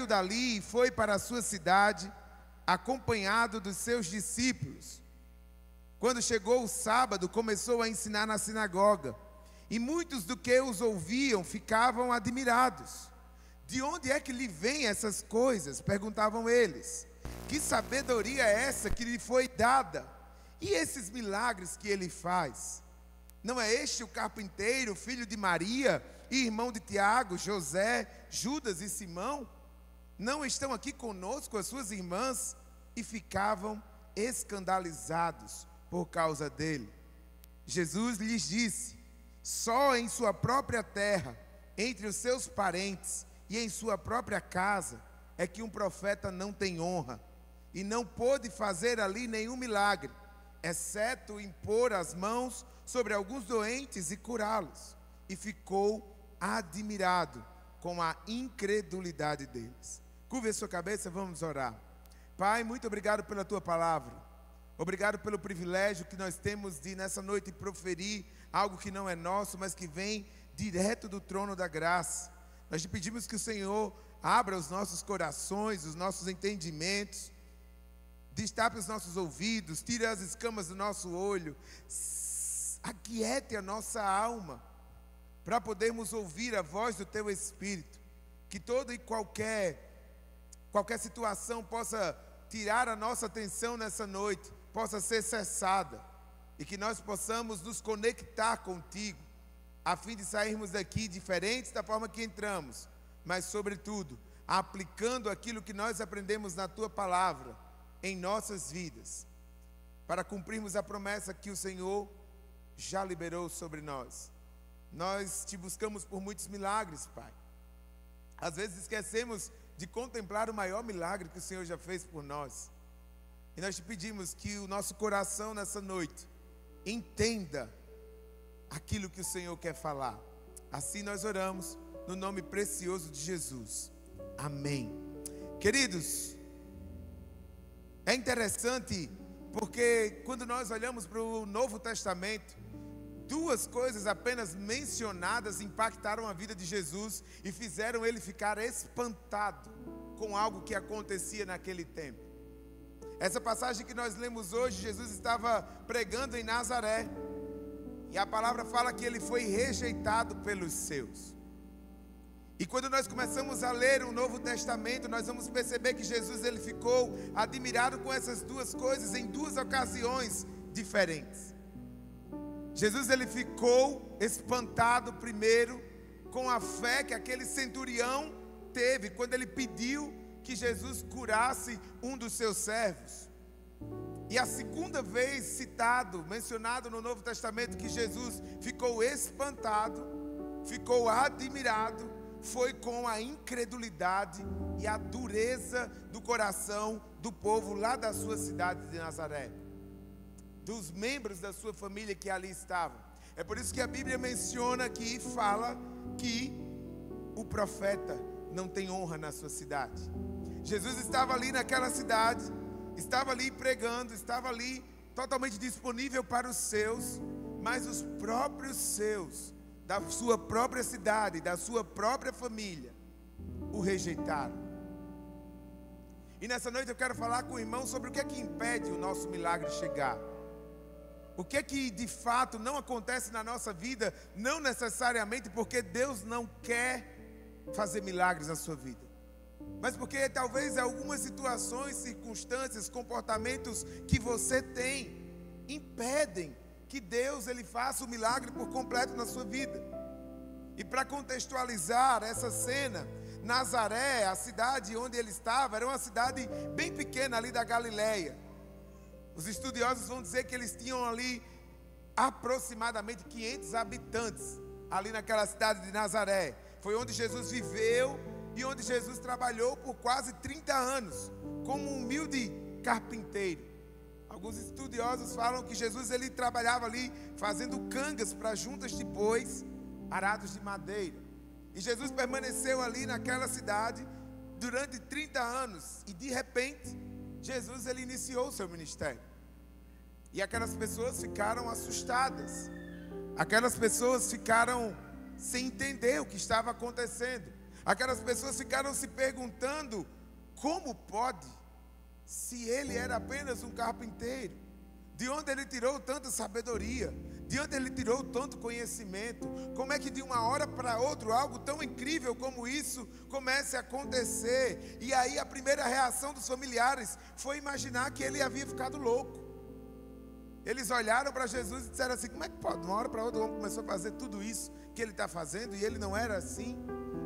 saiu dali e foi para a sua cidade, acompanhado dos seus discípulos. Quando chegou o sábado, começou a ensinar na sinagoga, e muitos do que os ouviam ficavam admirados. De onde é que lhe vêm essas coisas? Perguntavam eles. Que sabedoria é essa que lhe foi dada? E esses milagres que ele faz? Não é este o carpinteiro, filho de Maria, e irmão de Tiago, José, Judas e Simão? Não estão aqui conosco as suas irmãs? E ficavam escandalizados por causa dele. Jesus lhes disse: só em sua própria terra, entre os seus parentes e em sua própria casa, é que um profeta não tem honra. E não pôde fazer ali nenhum milagre, exceto impor as mãos sobre alguns doentes e curá-los. E ficou admirado com a incredulidade deles. Curve a sua cabeça, vamos orar. Pai, muito obrigado pela tua palavra. Obrigado pelo privilégio que nós temos de nessa noite proferir algo que não é nosso, mas que vem direto do trono da graça. Nós te pedimos que o Senhor abra os nossos corações, os nossos entendimentos, destape os nossos ouvidos, tire as escamas do nosso olho, aquiete a nossa alma, para podermos ouvir a voz do Teu Espírito. Que toda e qualquer situação possa tirar a nossa atenção nessa noite, possa ser cessada, e que nós possamos nos conectar contigo, a fim de sairmos daqui diferentes da forma que entramos, mas sobretudo, aplicando aquilo que nós aprendemos na Tua palavra, em nossas vidas, para cumprirmos a promessa que o Senhor já liberou sobre nós. Nós Te buscamos por muitos milagres, Pai. Às vezes esquecemos de contemplar o maior milagre que o Senhor já fez por nós. E nós Te pedimos que o nosso coração nessa noite entenda aquilo que o Senhor quer falar. Assim nós oramos no nome precioso de Jesus. Amém. Queridos, é interessante porque quando nós olhamos para o Novo Testamento, duas coisas apenas mencionadas impactaram a vida de Jesus e fizeram ele ficar espantado com algo que acontecia naquele tempo. Essa passagem que nós lemos hoje, Jesus estava pregando em Nazaré, e a palavra fala que ele foi rejeitado pelos seus. E quando nós começamos a ler o Novo Testamento, nós vamos perceber que Jesus ele ficou admirado com essas duas coisas em duas ocasiões diferentes. Jesus ele ficou espantado primeiro com a fé que aquele centurião teve quando ele pediu que Jesus curasse um dos seus servos. E a segunda vez mencionado no Novo Testamento que Jesus ficou espantado, ficou admirado, foi com a incredulidade e a dureza do coração do povo lá da sua cidade de Nazaré, dos membros da sua família que ali estavam. É por isso que a Bíblia menciona aqui e fala que o profeta não tem honra na sua cidade. Jesus estava ali naquela cidade, estava ali pregando, estava ali totalmente disponível para os seus, mas os próprios seus, da sua própria cidade, da sua própria família, o rejeitaram. E nessa noite eu quero falar com o irmão sobre o que é que impede o nosso milagre chegar. O que é que de fato não acontece na nossa vida, não necessariamente porque Deus não quer fazer milagres na sua vida, mas porque talvez algumas situações, circunstâncias, comportamentos que você tem impedem que Deus ele faça o milagre por completo na sua vida. E para contextualizar essa cena, Nazaré, a cidade onde ele estava, era uma cidade bem pequena ali da Galileia. Os estudiosos vão dizer que eles tinham ali aproximadamente 500 habitantes, ali naquela cidade de Nazaré. Foi onde Jesus viveu e onde Jesus trabalhou por quase 30 anos, como um humilde carpinteiro. Alguns estudiosos falam que Jesus ele trabalhava ali fazendo cangas para juntas de bois, arados de madeira. E Jesus permaneceu ali naquela cidade durante 30 anos. E de repente, Jesus ele iniciou o seu ministério. E aquelas pessoas ficaram assustadas. Aquelas pessoas ficaram sem entender o que estava acontecendo. Aquelas pessoas ficaram se perguntando: como pode, se ele era apenas um carpinteiro? De onde ele tirou tanta sabedoria? De onde ele tirou tanto conhecimento? Como é que de uma hora para outra algo tão incrível como isso comece a acontecer? E aí a primeira reação dos familiares foi imaginar que ele havia ficado louco. Eles olharam para Jesus e disseram assim: como é que pode? De uma hora para outra o homem começou a fazer tudo isso que ele está fazendo e ele não era assim.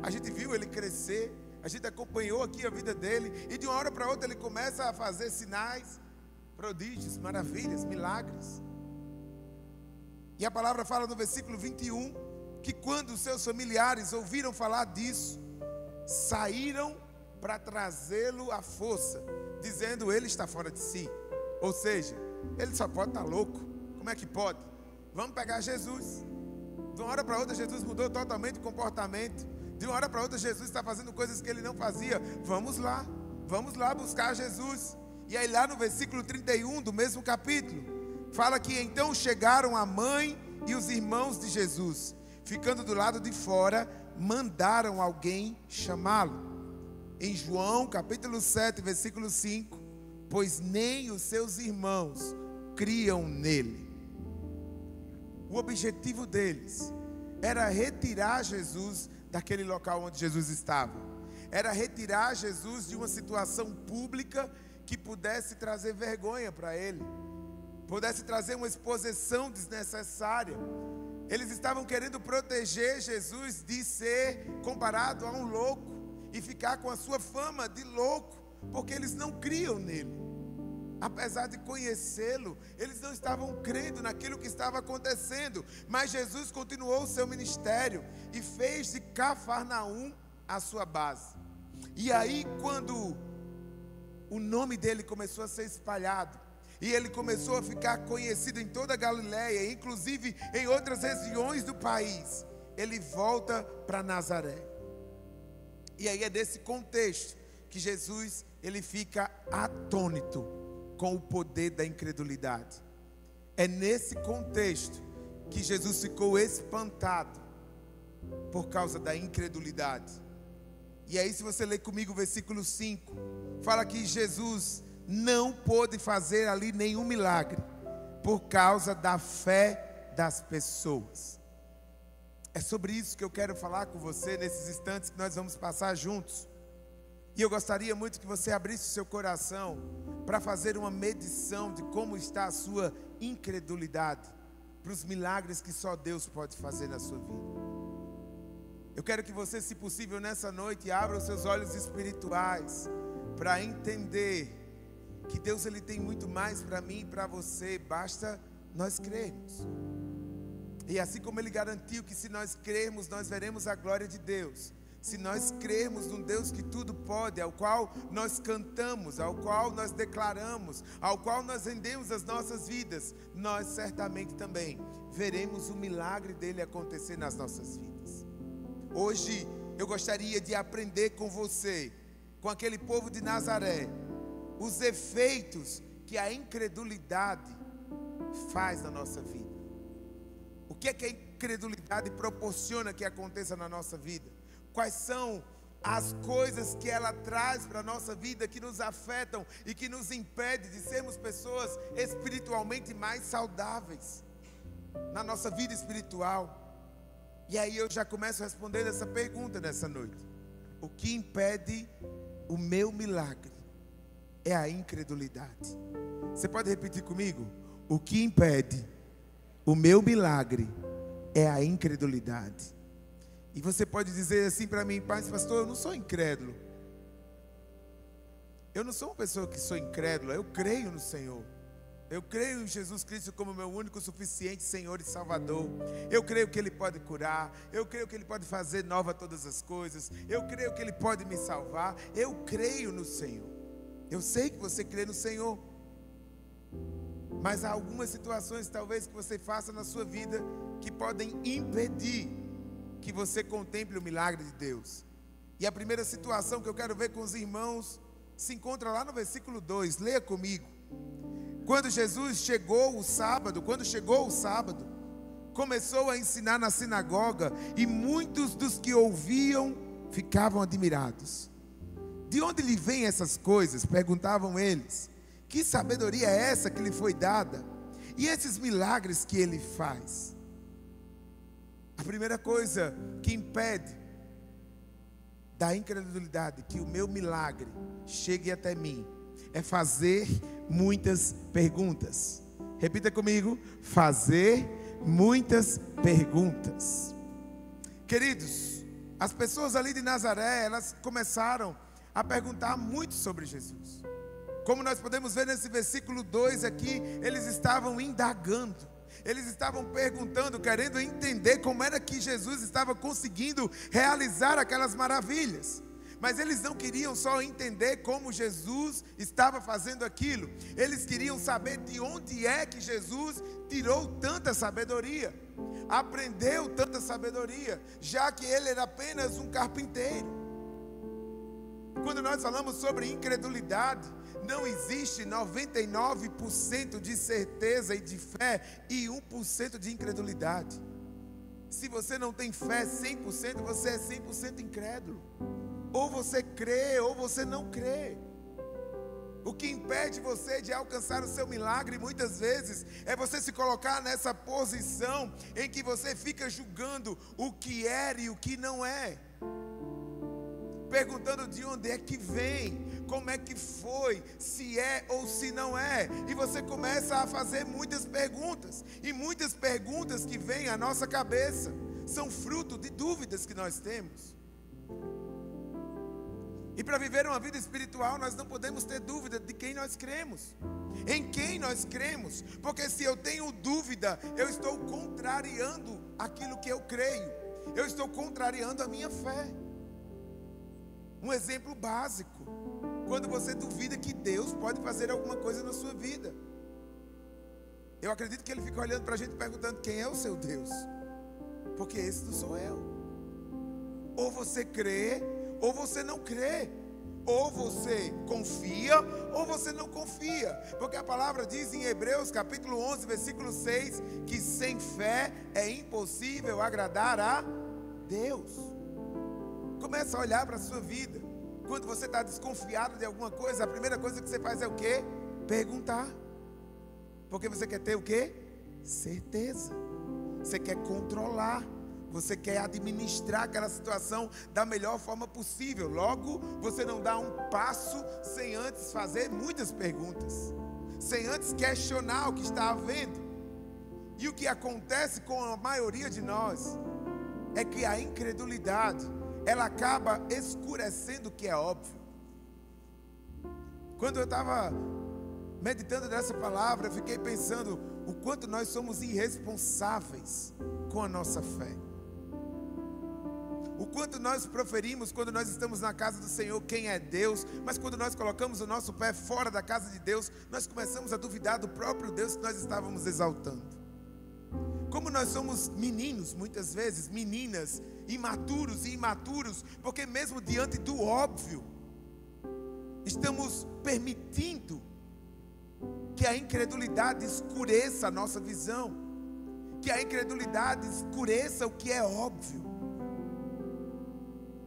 A gente viu ele crescer, a gente acompanhou aqui a vida dele, e de uma hora para outra ele começa a fazer sinais, prodígios, maravilhas, milagres. E a palavra fala no versículo 21 que quando os seus familiares ouviram falar disso, saíram para trazê-lo à força, dizendo: ele está fora de si. Ou seja, ele só pode estar louco. Como é que pode? Vamos pegar Jesus. De uma hora para outra Jesus mudou totalmente o comportamento. De uma hora para outra Jesus está fazendo coisas que ele não fazia. Vamos lá buscar Jesus. E aí lá no versículo 31 do mesmo capítulo, fala que então chegaram a mãe e os irmãos de Jesus, ficando do lado de fora, mandaram alguém chamá-lo. Em João capítulo 7, versículo 5, pois nem os seus irmãos criam nele. O objetivo deles era retirar Jesus daquele local onde Jesus estava. Era retirar Jesus de uma situação pública que pudesse trazer vergonha para ele, pudesse trazer uma exposição desnecessária. Eles estavam querendo proteger Jesus de ser comparado a um louco e ficar com a sua fama de louco, porque eles não criam nele. Apesar de conhecê-lo, eles não estavam crendo naquilo que estava acontecendo. Mas Jesus continuou o seu ministério e fez de Cafarnaum a sua base. E aí, quando o nome dele começou a ser espalhado, e ele começou a ficar conhecido em toda a Galileia, inclusive em outras regiões do país, ele volta para Nazaré. E aí é desse contexto que Jesus, ele fica atônito com o poder da incredulidade. É nesse contexto que Jesus ficou espantado por causa da incredulidade. E aí, se você ler comigo o versículo 5, fala que Jesus não pôde fazer ali nenhum milagre por causa da fé das pessoas. É sobre isso que eu quero falar com você nesses instantes que nós vamos passar juntos. E eu gostaria muito que você abrisse o seu coração para fazer uma medição de como está a sua incredulidade para os milagres que só Deus pode fazer na sua vida. Eu quero que você, se possível, nessa noite, abra os seus olhos espirituais para entender que Deus, ele tem muito mais para mim e para você, basta nós crermos. E assim como ele garantiu que se nós crermos, nós veremos a glória de Deus. Se nós crermos num Deus que tudo pode, ao qual nós cantamos, ao qual nós declaramos, ao qual nós rendemos as nossas vidas, nós certamente também veremos o milagre dele acontecer nas nossas vidas. Hoje eu gostaria de aprender com você, com aquele povo de Nazaré, os efeitos que a incredulidade faz na nossa vida. O que é que a incredulidade proporciona que aconteça na nossa vida? Quais são as coisas que ela traz para a nossa vida que nos afetam e que nos impede de sermos pessoas espiritualmente mais saudáveis na nossa vida espiritual? E aí eu já começo a responder essa pergunta nessa noite. O que impede o meu milagre é a incredulidade. Você pode repetir comigo? O que impede o meu milagre é a incredulidade. E você pode dizer assim para mim: pai, pastor, eu não sou incrédulo. Eu não sou uma pessoa que sou incrédula, eu creio no Senhor. Eu creio em Jesus Cristo como meu único, suficiente Senhor e Salvador. Eu creio que Ele pode curar. Eu creio que Ele pode fazer nova todas as coisas. Eu creio que Ele pode me salvar. Eu creio no Senhor. Eu sei que você crê no Senhor. Mas há algumas situações talvez que você faça na sua vida que podem impedir que você contemple o milagre de Deus. E a primeira situação que eu quero ver com os irmãos se encontra lá no versículo 2. Leia comigo. Quando chegou o sábado, começou a ensinar na sinagoga, e muitos dos que ouviam ficavam admirados. De onde lhe vêm essas coisas? Perguntavam eles. Que sabedoria é essa que lhe foi dada? E esses milagres que ele faz? A primeira coisa que impede da incredulidade que o meu milagre chegue até mim é fazer muitas perguntas. Repita comigo: fazer muitas perguntas. Queridos, as pessoas ali de Nazaré, elas começaram a perguntar muito sobre Jesus. Como nós podemos ver nesse versículo 2 aqui, eles estavam indagando, eles estavam perguntando, querendo entender como era que Jesus estava conseguindo realizar aquelas maravilhas. Mas eles não queriam só entender como Jesus estava fazendo aquilo, eles queriam saber de onde é que Jesus tirou tanta sabedoria, aprendeu tanta sabedoria, já que ele era apenas um carpinteiro. Quando nós falamos sobre incredulidade, não existe 99% de certeza e de fé e 1% de incredulidade. Se você não tem fé 100%, você é 100% incrédulo. Ou você crê, ou você não crê. O que impede você de alcançar o seu milagre, muitas vezes, é você se colocar nessa posição em que você fica julgando o que é e o que não é, perguntando de onde é que vem, como é que foi, se é ou se não é. E você começa a fazer muitas perguntas. E muitas perguntas que vêm à nossa cabeça são fruto de dúvidas que nós temos. E para viver uma vida espiritual, nós não podemos ter dúvida de quem nós cremos, em quem nós cremos. Porque se eu tenho dúvida, eu estou contrariando aquilo que eu creio, eu estou contrariando a minha fé. Um exemplo básico: quando você duvida que Deus pode fazer alguma coisa na sua vida, eu acredito que Ele fica olhando para a gente perguntando: quem é o seu Deus? Porque esse não sou eu. Ou você crê, ou você não crê. Ou você confia, ou você não confia. Porque a palavra diz em Hebreus capítulo 11, versículo 6, que sem fé é impossível agradar a Deus. Começa a olhar para a sua vida. Quando você está desconfiado de alguma coisa, a primeira coisa que você faz é o quê? Perguntar. Porque você quer ter o quê? Certeza. Você quer controlar. Você quer administrar aquela situação da melhor forma possível. Logo, você não dá um passo sem antes fazer muitas perguntas, sem antes questionar o que está havendo. E o que acontece com a maioria de nós é que a incredulidade, ela acaba escurecendo o que é óbvio. Quando eu estava meditando nessa palavra, eu fiquei pensando o quanto nós somos irresponsáveis com a nossa fé. O quanto nós proferimos quando nós estamos na casa do Senhor quem é Deus, mas quando nós colocamos o nosso pé fora da casa de Deus, nós começamos a duvidar do próprio Deus que nós estávamos exaltando. Como nós somos meninos, muitas vezes, meninas, imaturos e imaturos, porque mesmo diante do óbvio, estamos permitindo que a incredulidade escureça a nossa visão, que a incredulidade escureça o que é óbvio.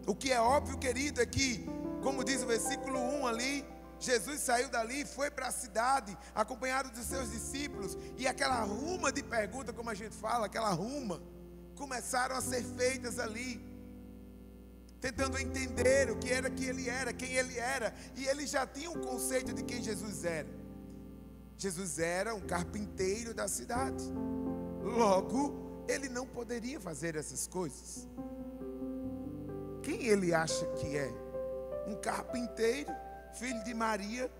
O que é óbvio, querido, é que, como diz o versículo 1 ali, Jesus saiu dali e foi para a cidade, acompanhado dos seus discípulos, e aquela ruma de perguntas, como a gente fala, aquela ruma, começaram a ser feitas ali, tentando entender o que era que ele era, quem ele era, e eles já tinham um conceito de quem Jesus era. Jesus era um carpinteiro da cidade, logo, ele não poderia fazer essas coisas. Quem ele acha que é? Um carpinteiro, filho de Maria,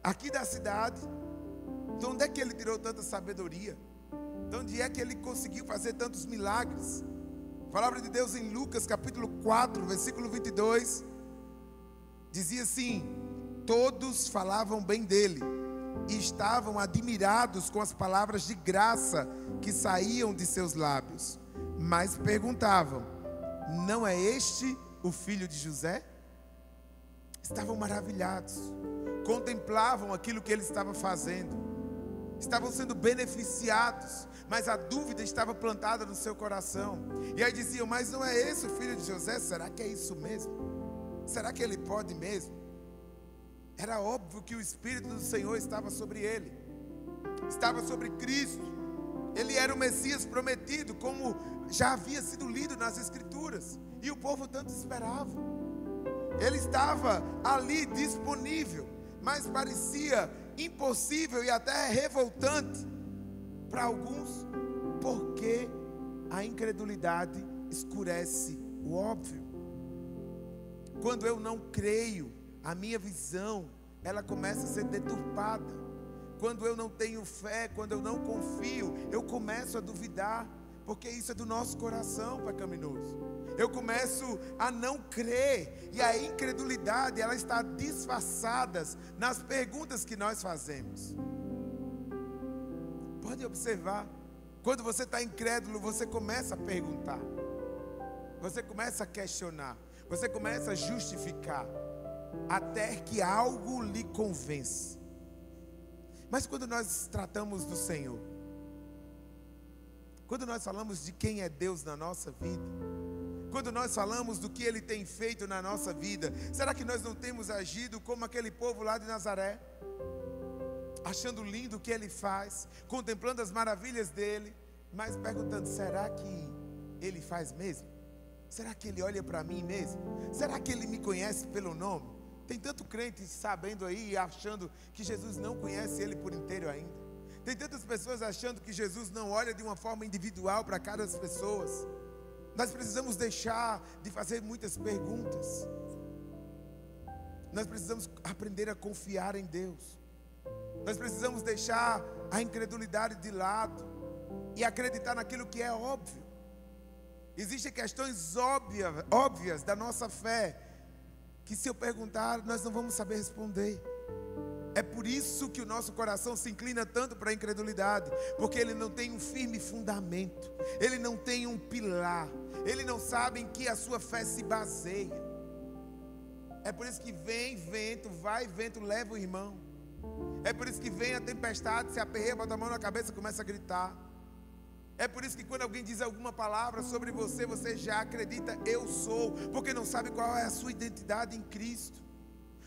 aqui da cidade. De onde é que ele tirou tanta sabedoria? De onde é que ele conseguiu fazer tantos milagres? A palavra de Deus em Lucas capítulo 4, versículo 22, dizia assim: todos falavam bem dele e estavam admirados com as palavras de graça que saíam de seus lábios, mas perguntavam: não é este o filho de José? Estavam maravilhados, contemplavam aquilo que ele estava fazendo, estavam sendo beneficiados, mas a dúvida estava plantada no seu coração. E aí diziam: mas não é esse o filho de José? Será que é isso mesmo? Será que ele pode mesmo? Era óbvio que o Espírito do Senhor estava sobre ele, estava sobre Cristo. Ele era o Messias prometido, como já havia sido lido nas Escrituras, e o povo tanto esperava. Ele estava ali disponível, mas parecia impossível e até revoltante para alguns, porque a incredulidade escurece o óbvio. Quando eu não creio, a minha visão, ela começa a ser deturpada. Quando eu não tenho fé, quando eu não confio, eu começo a duvidar, porque isso é do nosso coração pecaminoso. Eu começo a não crer, e a incredulidade, ela está disfarçada nas perguntas que nós fazemos. Pode observar, quando você está incrédulo, você começa a perguntar, você começa a questionar, você começa a justificar, até que algo lhe convence. Mas quando nós tratamos do Senhor, quando nós falamos de quem é Deus na nossa vida, quando nós falamos do que Ele tem feito na nossa vida, será que nós não temos agido como aquele povo lá de Nazaré? Achando lindo o que Ele faz, contemplando as maravilhas dEle, mas perguntando: será que Ele faz mesmo? Será que Ele olha para mim mesmo? Será que Ele me conhece pelo nome? Tem tanto crente sabendo aí e achando que Jesus não conhece ele por inteiro ainda. Tem tantas pessoas achando que Jesus não olha de uma forma individual para cada pessoa. Nós precisamos deixar de fazer muitas perguntas. Nós precisamos aprender a confiar em Deus. Nós precisamos deixar a incredulidade de lado e acreditar naquilo que é óbvio. Existem questões óbvias da nossa fé, que se eu perguntar, nós não vamos saber responder. É por isso que o nosso coração se inclina tanto para a incredulidade, porque ele não tem um firme fundamento, ele não tem um pilar, ele não sabe em que a sua fé se baseia. É por isso que vem vento, vai vento, leva o irmão. É por isso que vem a tempestade, se aperreia, bota a mão na cabeça e começa a gritar. É por isso que quando alguém diz alguma palavra sobre você, você já acredita: eu sou, porque não sabe qual é a sua identidade em Cristo.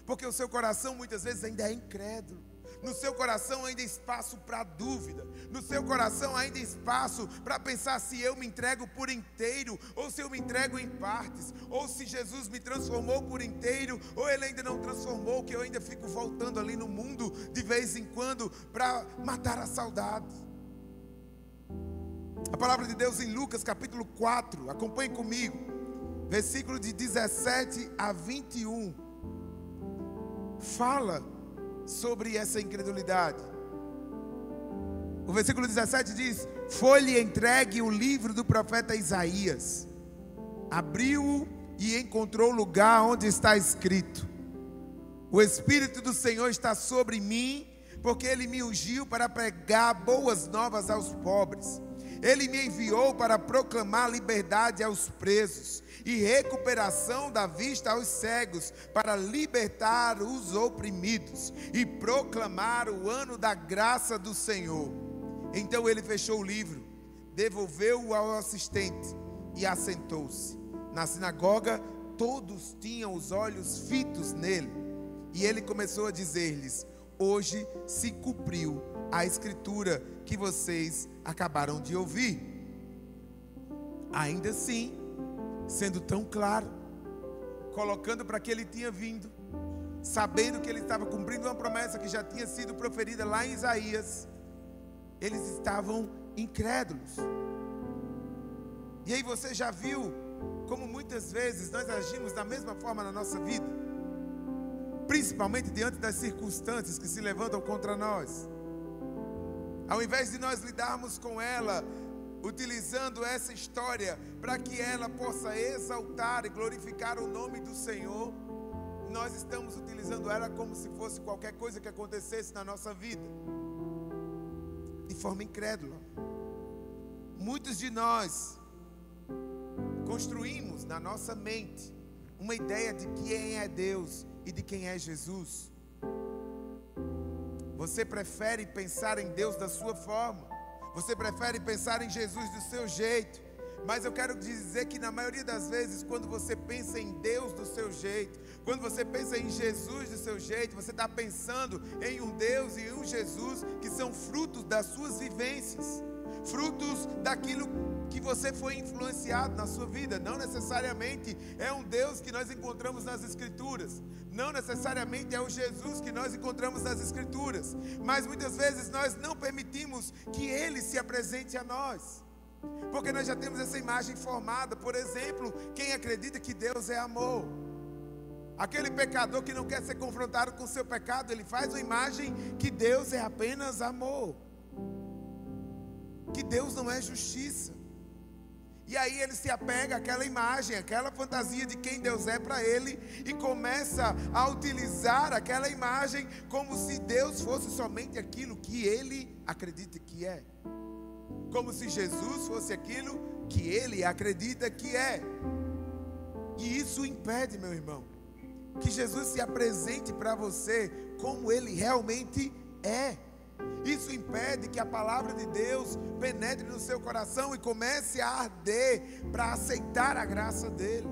Porque o seu coração muitas vezes ainda é incrédulo. No seu coração ainda há espaço para dúvida. No seu coração ainda há espaço para pensar se eu me entrego por inteiro, ou se eu me entrego em partes, ou se Jesus me transformou por inteiro, ou Ele ainda não transformou, que eu ainda fico voltando ali no mundo de vez em quando para matar a saudade. A palavra de Deus em Lucas capítulo 4, acompanhe comigo, versículo de 17 a 21, fala sobre essa incredulidade. O versículo 17 diz: foi-lhe entregue o livro do profeta Isaías, abriu-o e encontrou o lugar onde está escrito: o Espírito do Senhor está sobre mim, porque Ele me ungiu para pregar boas novas aos pobres. Ele me enviou para proclamar liberdade aos presos e recuperação da vista aos cegos, para libertar os oprimidos e proclamar o ano da graça do Senhor. Então ele fechou o livro, devolveu-o ao assistente e assentou-se. Na sinagoga todos tinham os olhos fitos nele, e ele começou a dizer-lhes: hoje se cumpriu a escritura que vocês acabaram de ouvir. Ainda assim, sendo tão claro, colocando para que ele tinha vindo, sabendo que ele estava cumprindo uma promessa que já tinha sido proferida lá em Isaías, eles estavam incrédulos. E aí você já viu como muitas vezes nós agimos da mesma forma na nossa vida, principalmente diante das circunstâncias que se levantam contra nós. Ao invés de nós lidarmos com ela, utilizando essa história para que ela possa exaltar e glorificar o nome do Senhor, nós estamos utilizando ela como se fosse qualquer coisa que acontecesse na nossa vida, de forma incrédula. Muitos de nós construímos na nossa mente uma ideia de quem é Deus e de quem é Jesus. Você prefere pensar em Deus da sua forma. Você prefere pensar em Jesus do seu jeito. Mas eu quero dizer que na maioria das vezes, quando você pensa em Deus do seu jeito, quando você pensa em Jesus do seu jeito, você está pensando em um Deus e um Jesus que são frutos das suas vivências, frutos daquilo que você foi influenciado na sua vida. Não necessariamente é um Deus que nós encontramos nas Escrituras, não necessariamente é o Jesus que nós encontramos nas Escrituras, mas muitas vezes nós não permitimos que Ele se apresente a nós, porque nós já temos essa imagem formada. Por exemplo, quem acredita que Deus é amor, aquele pecador que não quer ser confrontado com o seu pecado, ele faz uma imagem que Deus é apenas amor, que Deus não é justiça. E aí ele se apega àquela imagem, àquela fantasia de quem Deus é para ele, e começa a utilizar aquela imagem como se Deus fosse somente aquilo que ele acredita que é, como se Jesus fosse aquilo que ele acredita que é. E isso impede, meu irmão, que Jesus se apresente para você como Ele realmente é. Isso impede que a palavra de Deus penetre no seu coração e comece a arder para aceitar a graça dEle.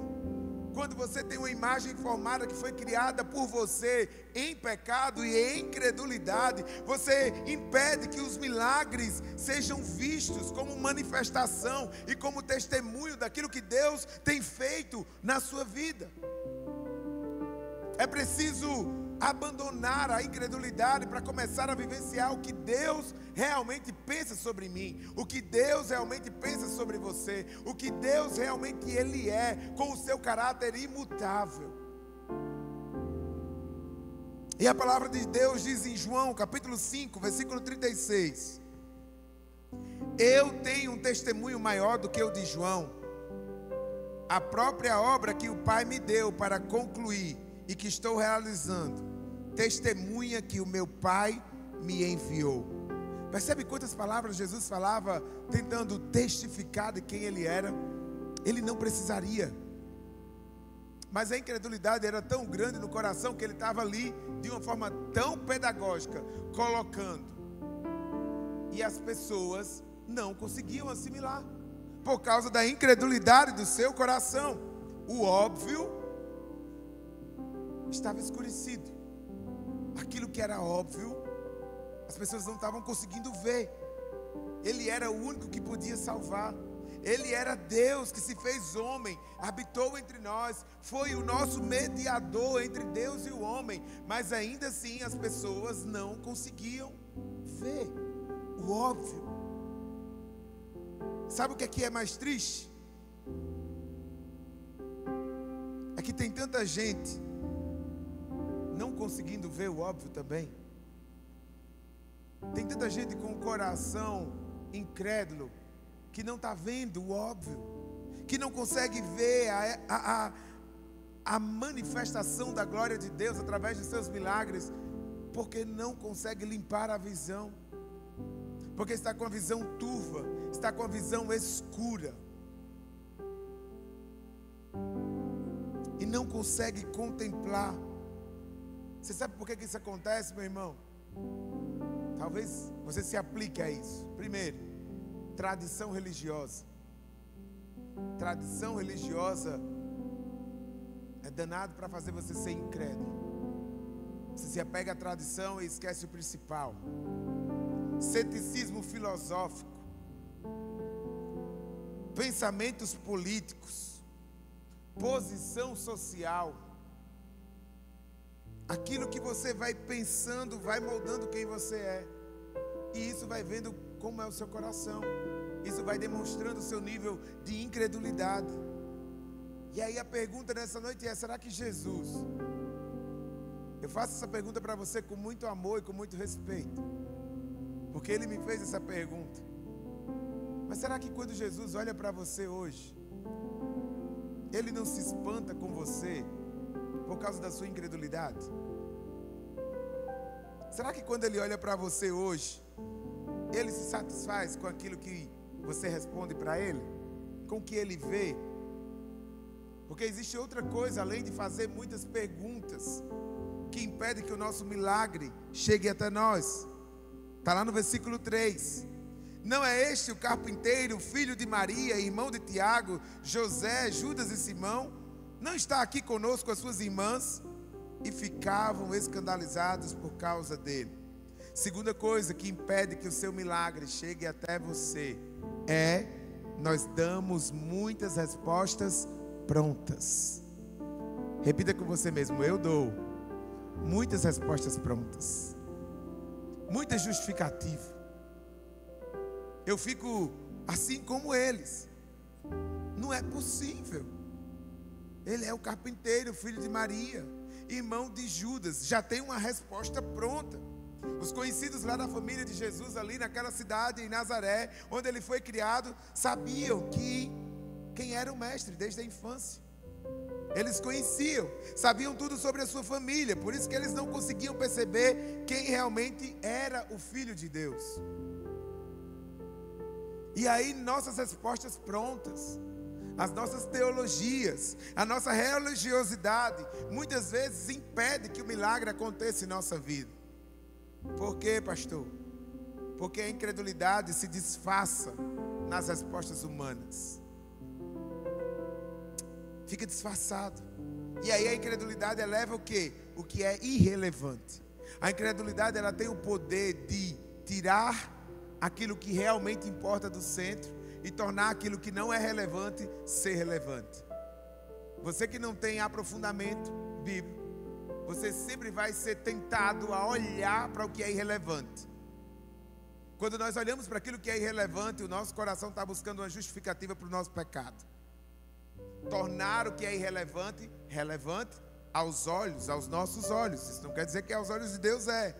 Quando você tem uma imagem formada que foi criada por você em pecado e em incredulidade, você impede que os milagres sejam vistos como manifestação e como testemunho daquilo que Deus tem feito na sua vida. É preciso abandonar a incredulidade para começar a vivenciar o que Deus realmente pensa sobre mim, o que Deus realmente pensa sobre você, o que Deus realmente Ele é, com o seu caráter imutável. E a palavra de Deus diz em João capítulo 5, versículo 36: eu tenho um testemunho maior do que o de João, a própria obra que o Pai me deu para concluir e que estou realizando, testemunha que o meu Pai me enviou. Percebe quantas palavras Jesus falava tentando testificar de quem Ele era? Ele não precisaria, mas a incredulidade era tão grande no coração que Ele estava ali de uma forma tão pedagógica, colocando, e as pessoas não conseguiam assimilar, por causa da incredulidade do seu coração. O óbvio estava escurecido. Aquilo que era óbvio, as pessoas não estavam conseguindo ver. Ele era o único que podia salvar. Ele era Deus que se fez homem, habitou entre nós, foi o nosso mediador entre Deus e o homem. Mas ainda assim as pessoas não conseguiam ver o óbvio. Sabe o que aqui é mais triste? É que tem tanta gente não conseguindo ver o óbvio também. Tem tanta gente com o coração incrédulo que não está vendo o óbvio, que não consegue ver a manifestação da glória de Deus através de seus milagres, porque não consegue limpar a visão, porque está com a visão turva, está com a visão escura, e não consegue contemplar. Você sabe por que isso acontece, meu irmão? Talvez você se aplique a isso. Primeiro, tradição religiosa. Tradição religiosa é danado para fazer você ser incrédulo. Você se apega à tradição e esquece o principal. Ceticismo filosófico, pensamentos políticos, posição social. Aquilo que você vai pensando vai moldando quem você é, e isso vai vendo como é o seu coração. Isso vai demonstrando o seu nível de incredulidade. E aí a pergunta nessa noite é: será que Jesus... Eu faço essa pergunta para você com muito amor e com muito respeito, porque Ele me fez essa pergunta. Mas será que quando Jesus olha para você hoje, Ele não se espanta com você por causa da sua incredulidade? Será que quando Ele olha para você hoje, Ele se satisfaz com aquilo que você responde para Ele? Com o que Ele vê? Porque existe outra coisa além de fazer muitas perguntas. que impede que o nosso milagre chegue até nós? Está lá no versículo 3. Não é este o carpinteiro, filho de Maria, irmão de Tiago, José, Judas e Simão? Não está aqui conosco as suas irmãs? E ficavam escandalizados por causa dele. Segunda coisa que impede que o seu milagre chegue até você é: nós damos muitas respostas prontas. Repita com você mesmo: eu dou muitas respostas prontas, muita justificativa. Eu fico assim como eles. Não é possível. Ele é o carpinteiro, filho de Maria, irmão de Judas. Já tem uma resposta pronta. Os conhecidos lá da família de Jesus, ali naquela cidade em Nazaré, onde ele foi criado, sabiam quem era o mestre desde a infância. Eles conheciam, sabiam tudo sobre a sua família. Por isso que eles não conseguiam perceber quem realmente era o Filho de Deus. E aí nossas respostas prontas, as nossas teologias, a nossa religiosidade, muitas vezes impede que o milagre aconteça em nossa vida. Por quê, pastor? Porque a incredulidade se disfarça nas respostas humanas. Fica disfarçado. E aí a incredulidade eleva o quê? O que é irrelevante. A incredulidade, ela tem o poder de tirar aquilo que realmente importa do centro e tornar aquilo que não é relevante ser relevante. Você que não tem aprofundamento bíblico, você sempre vai ser tentado a olhar para o que é irrelevante. Quando nós olhamos para aquilo que é irrelevante, o nosso coração está buscando uma justificativa para o nosso pecado. Tornar o que é irrelevante, relevante aos olhos, aos nossos olhos. Isso não quer dizer que aos olhos de Deus é.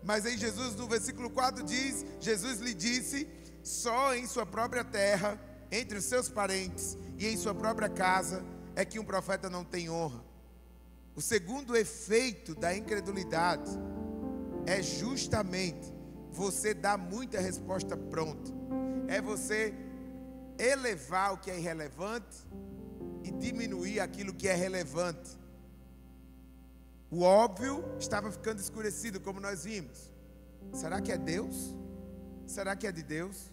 Mas aí Jesus, no versículo 4 diz, Jesus lhe disse: só em sua própria terra, entre os seus parentes e em sua própria casa, é que um profeta não tem honra. O segundo efeito da incredulidade é justamente você dar muita resposta pronta. É você elevar o que é irrelevante e diminuir aquilo que é relevante. O óbvio estava ficando escurecido, como nós vimos. Será que é Deus? Será que é de Deus?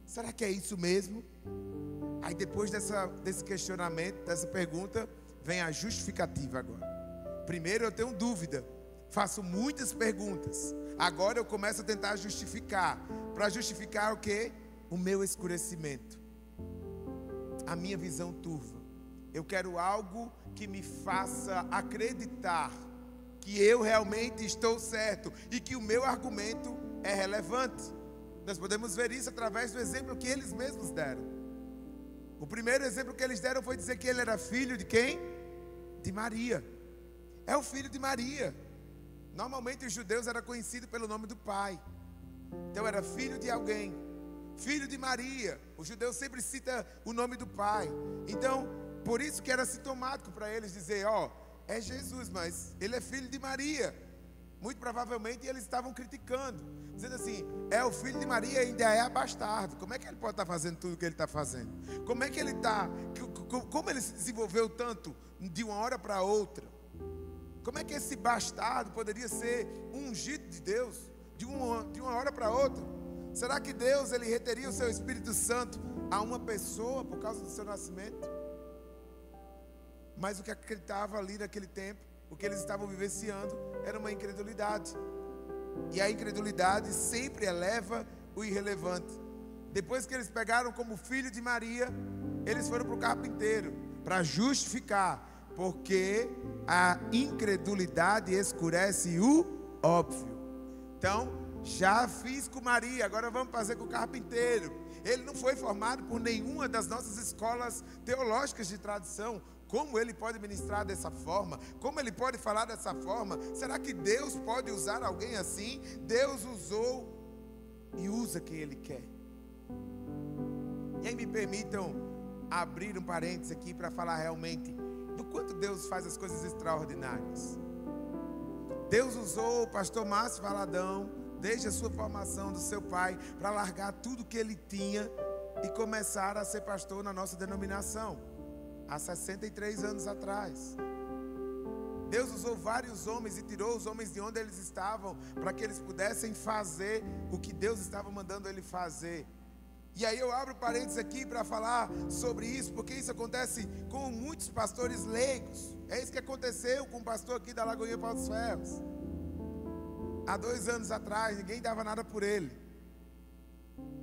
Será que é isso mesmo? Aí depois desse questionamento, dessa pergunta, vem a justificativa agora. Primeiro eu tenho dúvida, faço muitas perguntas. Agora eu começo a tentar justificar. Para justificar o quê? O meu escurecimento, a minha visão turva. Eu quero algo que me faça acreditar que eu realmente estou certo e que o meu argumento é relevante. Nós podemos ver isso através do exemplo que eles mesmos deram. O primeiro exemplo que eles deram foi dizer que ele era filho de quem? De Maria. É o filho de Maria. Normalmente os judeus eram conhecidos pelo nome do pai. Então era filho de alguém. Filho de Maria. O judeu sempre cita o nome do pai. Então, por isso que era sintomático para eles dizer, é Jesus, mas ele é filho de Maria. Muito provavelmente eles estavam criticando, dizendo assim, é o filho de Maria e ainda é bastardo. Como é que ele pode estar fazendo tudo o que ele está fazendo? Como é que ele está, como ele se desenvolveu tanto de uma hora para outra? Como é que esse bastardo poderia ser um ungido de Deus de uma hora para outra? Será que Deus ele reteria o seu Espírito Santo a uma pessoa por causa do seu nascimento? Mas o que acreditava ali naquele tempo, o que eles estavam vivenciando, era uma incredulidade. E a incredulidade sempre eleva o irrelevante. Depois que eles pegaram como filho de Maria, eles foram para o carpinteiro para justificar, porque a incredulidade escurece o óbvio. Então, já fiz com Maria, agora vamos fazer com o carpinteiro. Ele não foi formado por nenhuma das nossas escolas teológicas de tradição. Como ele pode ministrar dessa forma? Como ele pode falar dessa forma? Será que Deus pode usar alguém assim? Deus usou e usa quem Ele quer. E aí me permitam abrir um parênteses aqui para falar realmente do quanto Deus faz as coisas extraordinárias. Deus usou o pastor Márcio Valadão, desde a sua formação do seu pai, para largar tudo que ele tinha e começar a ser pastor na nossa denominação. Há 63 anos atrás. Deus usou vários homens e tirou os homens de onde eles estavam, para que eles pudessem fazer o que Deus estava mandando ele fazer. E aí eu abro parênteses aqui para falar sobre isso, porque isso acontece com muitos pastores leigos. É isso que aconteceu com o pastor aqui da Lagoinha Pau dos Ferros. Há 2 anos atrás, ninguém dava nada por ele.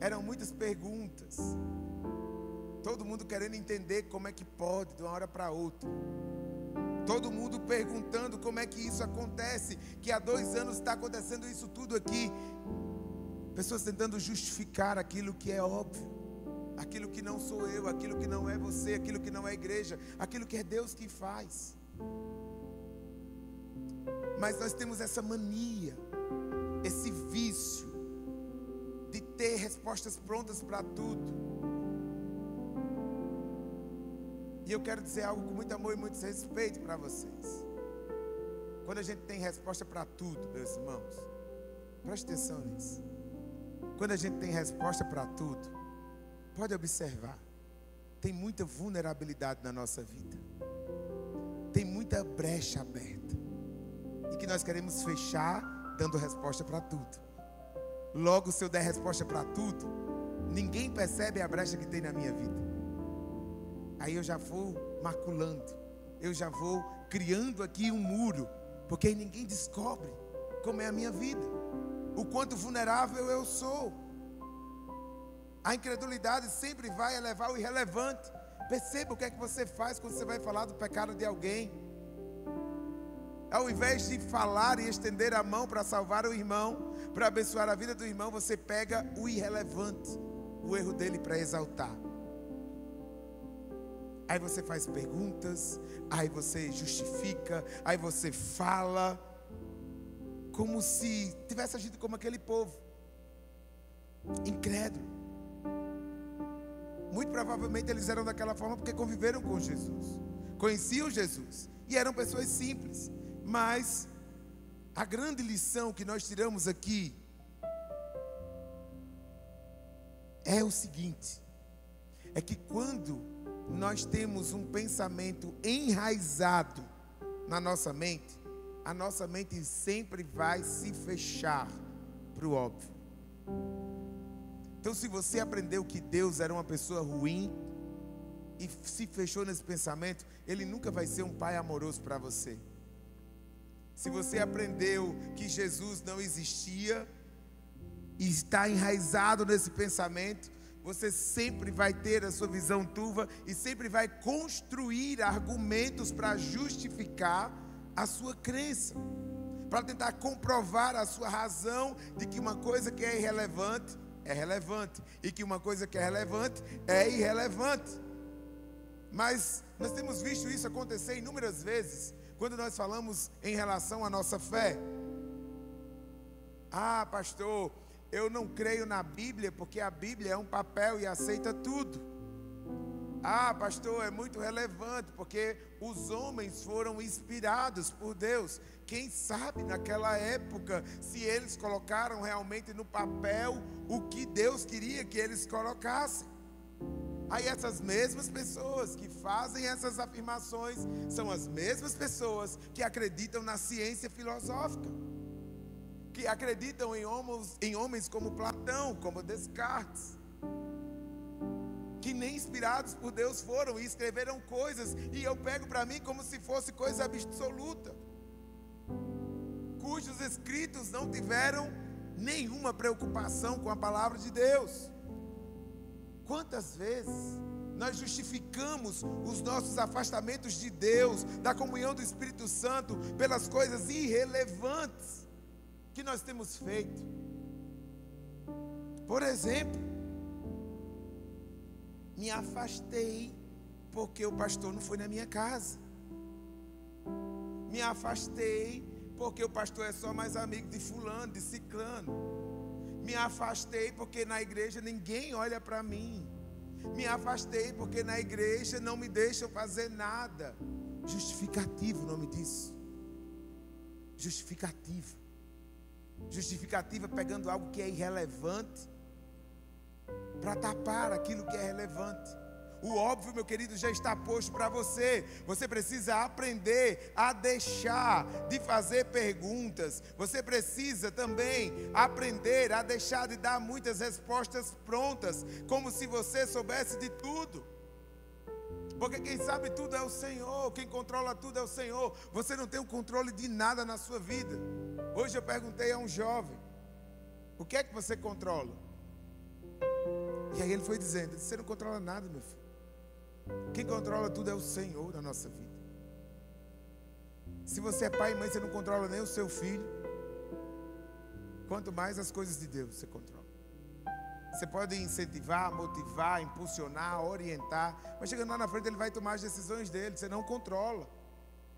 Eram muitas perguntas. Todo mundo querendo entender como é que pode, de uma hora para outra. Todo mundo perguntando como é que isso acontece, que há 2 anos está acontecendo isso tudo aqui. Pessoas tentando justificar aquilo que é óbvio, aquilo que não sou eu, aquilo que não é você, aquilo que não é a igreja, aquilo que é Deus que faz. Mas nós temos essa mania, esse vício de ter respostas prontas para tudo. E eu quero dizer algo com muito amor e muito respeito para vocês. Quando a gente tem resposta para tudo, meus irmãos, preste atenção nisso. Quando a gente tem resposta para tudo, pode observar, tem muita vulnerabilidade na nossa vida. Tem muita brecha aberta. E que nós queremos fechar dando resposta para tudo. Logo, se eu der resposta para tudo, ninguém percebe a brecha que tem na minha vida. Aí eu já vou maculando, eu já vou criando aqui um muro, porque aí ninguém descobre como é a minha vida, o quanto vulnerável eu sou. A incredulidade sempre vai elevar o irrelevante. Perceba o que é que você faz quando você vai falar do pecado de alguém. Ao invés de falar e estender a mão para salvar o irmão, para abençoar a vida do irmão, você pega o irrelevante, o erro dele, para exaltar. Aí você faz perguntas, aí você justifica, aí você fala, como se tivesse agido como aquele povo, incrédulo. Muito provavelmente eles eram daquela forma porque conviveram com Jesus, conheciam Jesus e eram pessoas simples. Mas a grande lição que nós tiramos aqui é o seguinte: é que quando nós temos um pensamento enraizado na nossa mente, a nossa mente sempre vai se fechar para o óbvio. Então, se você aprendeu que Deus era uma pessoa ruim e se fechou nesse pensamento, Ele nunca vai ser um pai amoroso para você. Se você aprendeu que Jesus não existia e está enraizado nesse pensamento, você sempre vai ter a sua visão turva e sempre vai construir argumentos para justificar a sua crença, para tentar comprovar a sua razão de que uma coisa que é irrelevante é relevante e que uma coisa que é relevante é irrelevante. Mas nós temos visto isso acontecer inúmeras vezes quando nós falamos em relação à nossa fé. Ah, pastor, eu não creio na Bíblia porque a Bíblia é um papel e aceita tudo. Ah, pastor, é muito relevante porque os homens foram inspirados por Deus. Quem sabe naquela época se eles colocaram realmente no papel o que Deus queria que eles colocassem. Aí essas mesmas pessoas que fazem essas afirmações são as mesmas pessoas que acreditam na ciência filosófica, que acreditam em homens como Platão, como Descartes, que nem inspirados por Deus foram e escreveram coisas, e eu pego para mim como se fosse coisa absoluta, cujos escritos não tiveram nenhuma preocupação com a palavra de Deus. Quantas vezes nós justificamos os nossos afastamentos de Deus, da comunhão do Espírito Santo, pelas coisas irrelevantes que nós temos feito? Por exemplo, me afastei porque o pastor não foi na minha casa. Me afastei porque o pastor é só mais amigo de fulano, de ciclano. Me afastei porque na igreja ninguém olha para mim. Me afastei porque na igreja não me deixam fazer nada. Justificativo o nome disso. Justificativa. Justificativa pegando algo que é irrelevante para tapar aquilo que é relevante. O óbvio, meu querido, já está posto para você. Você precisa aprender a deixar de fazer perguntas. Você precisa também aprender a deixar de dar muitas respostas prontas, como se você soubesse de tudo. Porque quem sabe tudo é o Senhor, quem controla tudo é o Senhor. Você não tem o controle de nada na sua vida. Hoje eu perguntei a um jovem: o que é que você controla? E aí ele foi dizendo: você não controla nada, meu filho. Quem controla tudo é o Senhor na nossa vida. Se você é pai e mãe, você não controla nem o seu filho, quanto mais as coisas de Deus você controla. Você pode incentivar, motivar, impulsionar, orientar, mas chegando lá na frente ele vai tomar as decisões dele. Você não controla.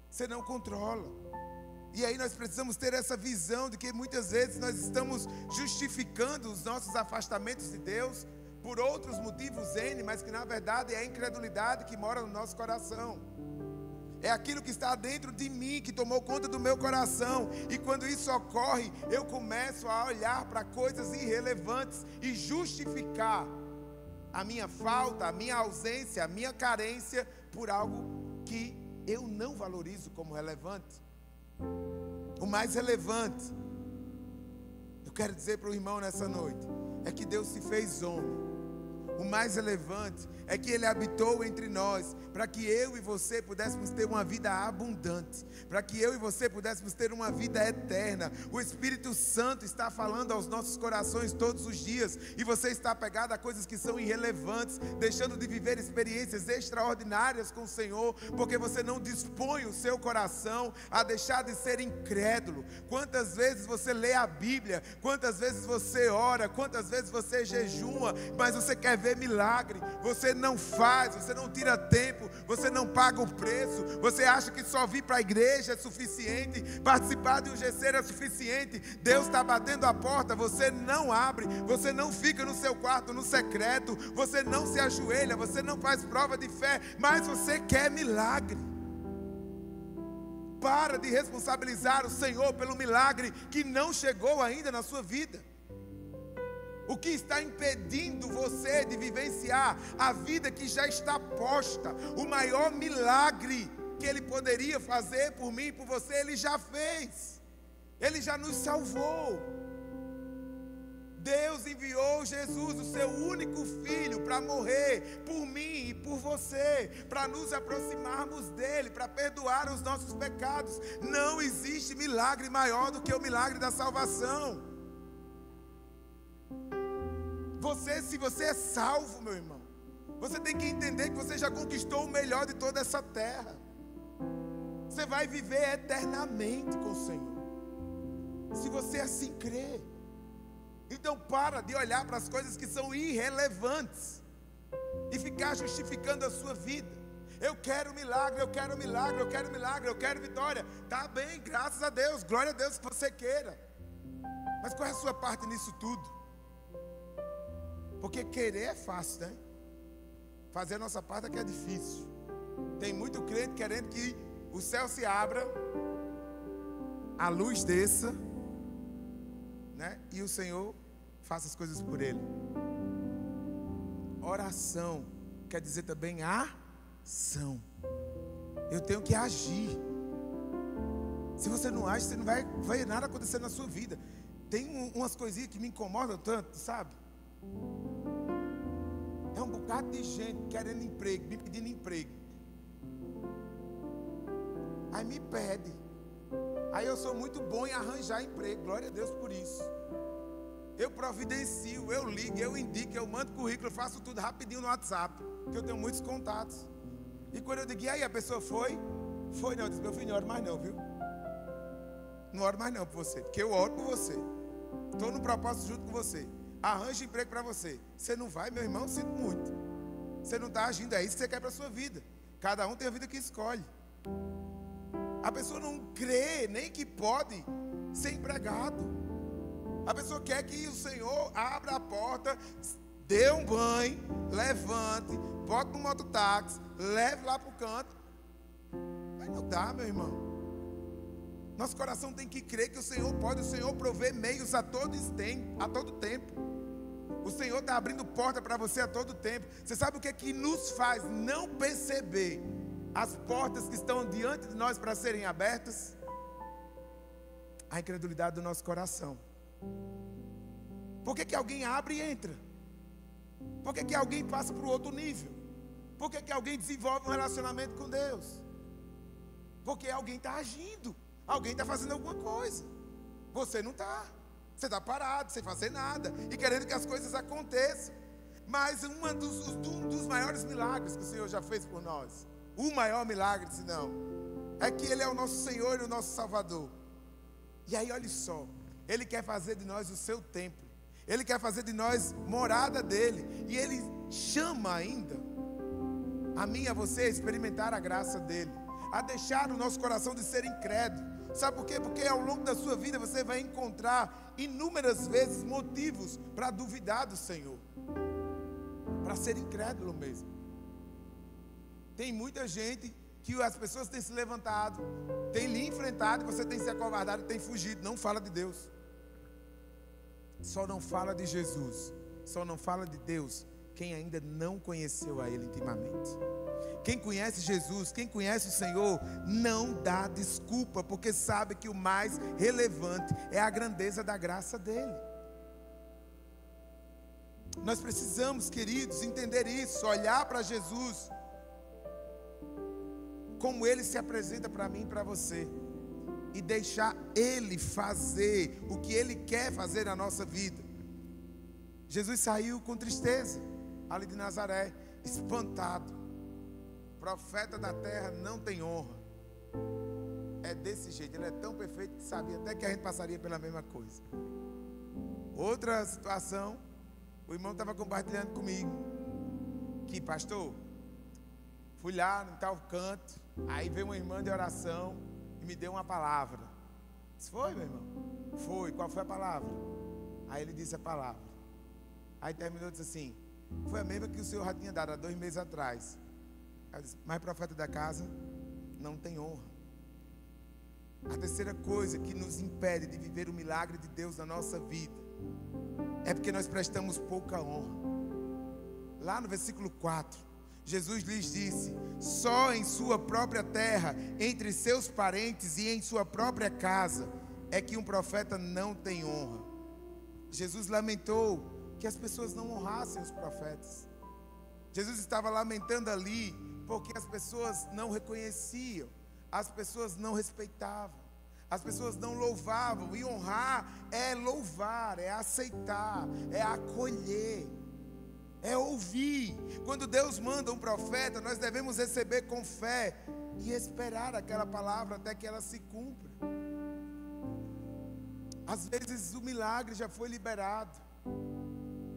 Você não controla. E aí nós precisamos ter essa visão de que muitas vezes nós estamos justificando os nossos afastamentos de Deus por outros motivos N, mas que na verdade é a incredulidade que mora no nosso coração. É aquilo que está dentro de mim, que tomou conta do meu coração. E quando isso ocorre, eu começo a olhar para coisas irrelevantes e justificar a minha falta, a minha ausência, a minha carência por algo que eu não valorizo como relevante. O mais relevante, eu quero dizer para o irmão nessa noite, é que Deus se fez homem. O mais relevante é que Ele habitou entre nós, para que eu e você pudéssemos ter uma vida abundante, para que eu e você pudéssemos ter uma vida eterna. O Espírito Santo está falando aos nossos corações todos os dias, e você está apegado a coisas que são irrelevantes, deixando de viver experiências extraordinárias com o Senhor, porque você não dispõe o seu coração a deixar de ser incrédulo. Quantas vezes você lê a Bíblia, quantas vezes você ora, quantas vezes você jejuma, mas você quer ver milagre, você não faz, você não tira tempo, você não paga o preço, você acha que só vir para a igreja é suficiente, participar de um GC é suficiente. Deus está batendo a porta, você não abre, você não fica no seu quarto no secreto, você não se ajoelha, você não faz prova de fé, mas você quer milagre. Para de responsabilizar o Senhor pelo milagre que não chegou ainda na sua vida. O que está impedindo você de vivenciar a vida que já está posta? O maior milagre que Ele poderia fazer por mim e por você, Ele já fez. Ele já nos salvou. Deus enviou Jesus, o seu único filho, para morrer por mim e por você, para nos aproximarmos dele, para perdoar os nossos pecados. Não existe milagre maior do que o milagre da salvação. Se você é salvo, meu irmão, você tem que entender que você já conquistou o melhor de toda essa terra. Você vai viver eternamente com o Senhor, se você assim crer. Então para de olhar para as coisas que são irrelevantes e ficar justificando a sua vida. Eu quero milagre, eu quero milagre, eu quero milagre, eu quero vitória. Tá bem, graças a Deus, glória a Deus que você queira. Mas qual é a sua parte nisso tudo? Porque querer é fácil, né? Fazer a nossa parte é que é difícil. Tem muito crente querendo que o céu se abra, a luz desça, né? E o Senhor faça as coisas por ele. Oração quer dizer também ação. Eu tenho que agir. Se você não age, você não vai ver nada acontecer na sua vida. Tem umas coisinhas que me incomodam tanto, sabe? É um bocado de gente querendo emprego, me pedindo emprego. Aí me pede. Aí eu sou muito bom em arranjar emprego, glória a Deus por isso. Eu providencio, eu ligo, eu indico, eu mando currículo, eu faço tudo rapidinho no WhatsApp, porque eu tenho muitos contatos. E quando eu digo, e aí a pessoa foi? Foi não, eu disse, meu filho, não oro mais não, viu? Não oro mais não por você, porque eu oro por você. Estou no propósito junto com você. Arranje emprego para você. Você não vai, meu irmão, sinto muito. Você não está agindo, é isso que você quer para a sua vida. Cada um tem a vida que escolhe. A pessoa não crê nem que pode ser empregado. A pessoa quer que o Senhor abra a porta, dê um banho, levante, bote no mototáxi, leve lá para o canto. Mas não dá, meu irmão. Nosso coração tem que crer que o Senhor pode, o Senhor provê meios a todo tempo. O O Senhor está abrindo porta para você a todo tempo. Você sabe o que é que nos faz não perceber as portas que estão diante de nós para serem abertas? A incredulidade do nosso coração. Por que alguém abre e entra? Por que alguém passa para o outro nível? Por que alguém desenvolve um relacionamento com Deus? Porque alguém está agindo, alguém está fazendo alguma coisa. Você não está. Você está parado, sem fazer nada e querendo que as coisas aconteçam. Mas um dos maiores milagres que o Senhor já fez por nós, o maior milagre, se não, é que Ele é o nosso Senhor e o nosso Salvador. E aí olha só, Ele quer fazer de nós o seu templo, Ele quer fazer de nós morada dEle, e Ele chama ainda a mim e a você a experimentar a graça dEle, a deixar o nosso coração de ser incrédulo. Sabe por quê? Porque ao longo da sua vida você vai encontrar inúmeras vezes motivos para duvidar do Senhor, para ser incrédulo mesmo. Tem muita gente que as pessoas têm se levantado, têm lhe enfrentado, e você tem se acovardado e tem fugido. Não fala de Deus, só não fala de Jesus, só não fala de Deus quem ainda não conheceu a Ele intimamente. Quem conhece Jesus, quem conhece o Senhor, não dá desculpa, porque sabe que o mais relevante é a grandeza da graça dEle. Nós precisamos, queridos, entender isso, olhar para Jesus, como Ele se apresenta para mim e para você, e deixar Ele fazer o que Ele quer fazer na nossa vida. Jesus saiu com tristeza ali de Nazaré, espantado. Profeta da terra não tem honra. É desse jeito, ele é tão perfeito que sabia até que a gente passaria pela mesma coisa. Outra situação, o irmão estava compartilhando comigo que, pastor, fui lá em tal canto, aí veio uma irmã de oração e me deu uma palavra. Disse, foi, meu irmão? Foi. Qual foi a palavra? Aí ele disse a palavra. Aí terminou e disse assim, foi a mesma que o Senhor já tinha dado há 2 meses atrás. Aí disse, mas profeta da casa não tem honra. A terceira coisa que nos impede de viver o milagre de Deus na nossa vida é porque nós prestamos pouca honra. Lá no versículo 4, Jesus lhes disse, só em sua própria terra, entre seus parentes e em sua própria casa, é que um profeta não tem honra. Jesus lamentou que as pessoas não honrassem os profetas. Jesus estava lamentando ali porque as pessoas não reconheciam, as pessoas não respeitavam, as pessoas não louvavam. E honrar é louvar, é aceitar, é acolher, é ouvir. Quando Deus manda um profeta, nós devemos receber com fé e esperar aquela palavra até que ela se cumpra. Às vezes o milagre já foi liberado,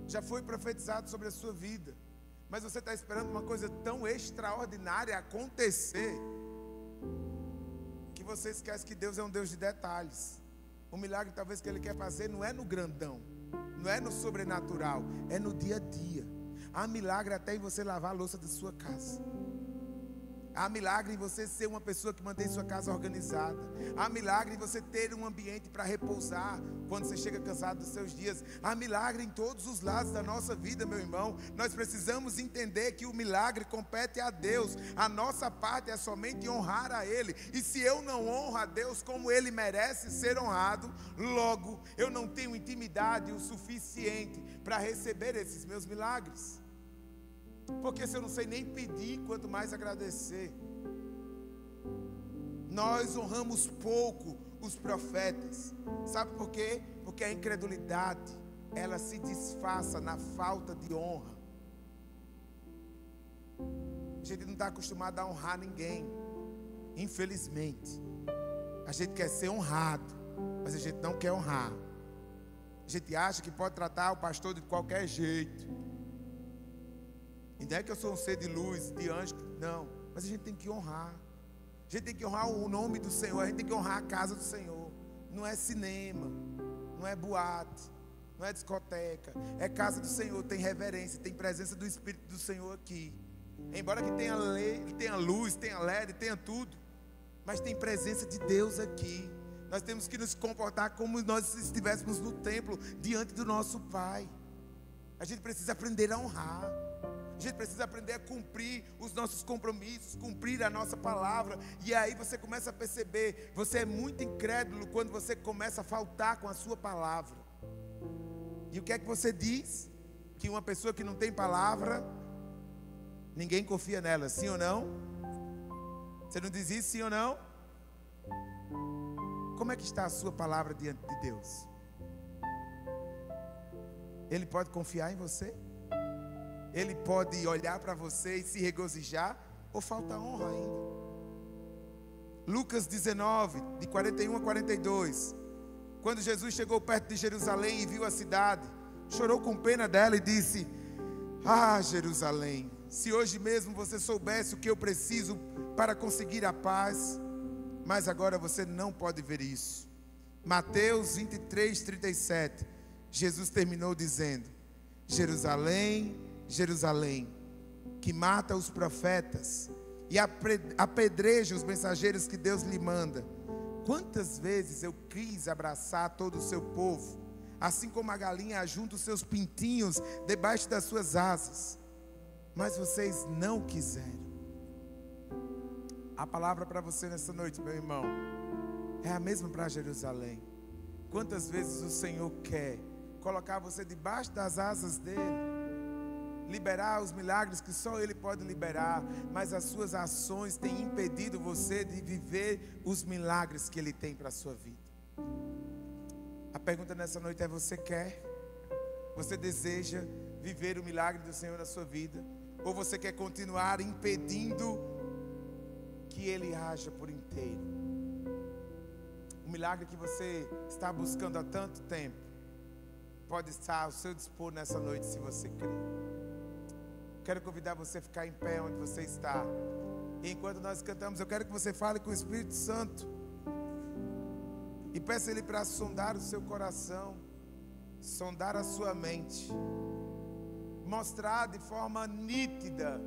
já foi profetizado sobre a sua vida, mas você está esperando uma coisa tão extraordinária acontecer, que você esquece que Deus é um Deus de detalhes. O milagre talvez que Ele quer fazer não é no grandão, não é no sobrenatural, é no dia a dia. Há milagre até em você lavar a louça da sua casa. Há milagre em você ser uma pessoa que mantém sua casa organizada. Há milagre em você ter um ambiente para repousar quando você chega cansado dos seus dias. Há milagre em todos os lados da nossa vida, meu irmão. Nós precisamos entender que o milagre compete a Deus. A nossa parte é somente honrar a Ele. E se eu não honro a Deus como Ele merece ser honrado, logo eu não tenho intimidade o suficiente para receber esses meus milagres. Porque se eu não sei nem pedir, quanto mais agradecer. Nós honramos pouco os profetas. Sabe por quê? Porque a incredulidade, ela se disfarça na falta de honra. A gente não está acostumado a honrar ninguém, infelizmente. A gente quer ser honrado, mas a gente não quer honrar. A gente acha que pode tratar o pastor de qualquer jeito. E não é que eu sou um ser de luz, de anjo, não. Mas a gente tem que honrar. A gente tem que honrar o nome do Senhor. A gente tem que honrar a casa do Senhor. Não é cinema, não é boate, não é discoteca. É casa do Senhor, tem reverência, tem presença do Espírito do Senhor aqui. Embora que tenha luz, tenha LED, tenha tudo, mas tem presença de Deus aqui. Nós temos que nos comportar como nós estivéssemos no templo, diante do nosso Pai. A gente precisa aprender a honrar. A gente precisa aprender a cumprir os nossos compromissos, cumprir a nossa palavra. E aí você começa a perceber, você é muito incrédulo quando você começa a faltar com a sua palavra. E o que é que você diz? Que uma pessoa que não tem palavra, ninguém confia nela, sim ou não? Você não diz isso, sim ou não? Como é que está a sua palavra diante de Deus? Ele pode confiar em você? Ele pode olhar para você e se regozijar? Ou falta honra ainda? Lucas 19, de 41 a 42. Quando Jesus chegou perto de Jerusalém e viu a cidade, chorou com pena dela e disse: ah, Jerusalém, se hoje mesmo você soubesse o que eu preciso para conseguir a paz, mas agora você não pode ver isso. Mateus 23, 37. Jesus terminou dizendo: Jerusalém, Jerusalém, que mata os profetas e apedreja os mensageiros que Deus lhe manda. Quantas vezes eu quis abraçar todo o seu povo, assim como a galinha ajunta os seus pintinhos debaixo das suas asas, mas vocês não quiseram. A palavra para você nessa noite, meu irmão, é a mesma para Jerusalém. Quantas vezes o Senhor quer colocar você debaixo das asas dele, liberar os milagres que só Ele pode liberar, mas as suas ações têm impedido você de viver os milagres que Ele tem para a sua vida. A pergunta nessa noite é: você quer? Você deseja viver o milagre do Senhor na sua vida? Ou você quer continuar impedindo que Ele haja por inteiro? O milagre que você está buscando há tanto tempo pode estar ao seu dispor nessa noite, se você crer. Quero convidar você a ficar em pé onde você está. E enquanto nós cantamos, eu quero que você fale com o Espírito Santo e peça Ele para sondar o seu coração, sondar a sua mente, mostrar de forma nítida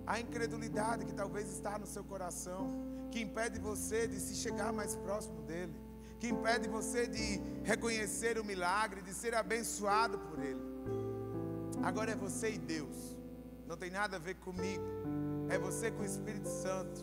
a incredulidade que talvez está no seu coração, que impede você de se chegar mais próximo dEle, que impede você de reconhecer o milagre, de ser abençoado por Ele. Agora é você e Deus. Não tem nada a ver comigo. É você com o Espírito Santo.